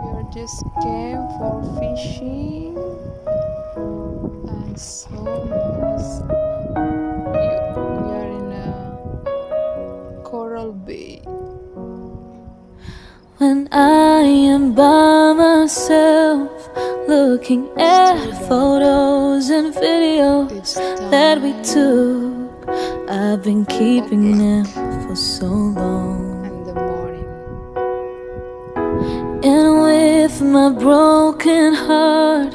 We just came for fishing and so nice. We are in a coral bay. When I am by myself, looking at photos and videos that we took, I've been keeping them for so long. And the morning. And with my broken heart,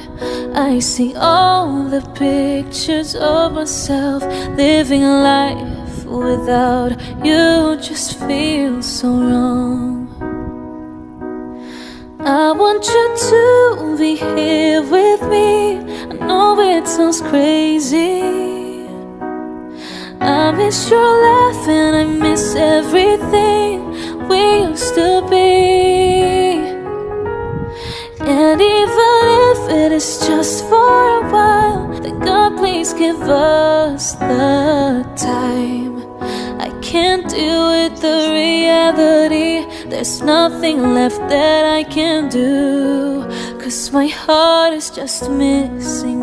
I see all the pictures of myself living life without you. Just feels so wrong. I want you to be here with me. I know it sounds crazy. I miss your laugh and I miss everything we used to be. And even if it is just for a while, then God, please give us the time. I can't deal with the reality. There's nothing left that I can do, 'cause my heart is just missing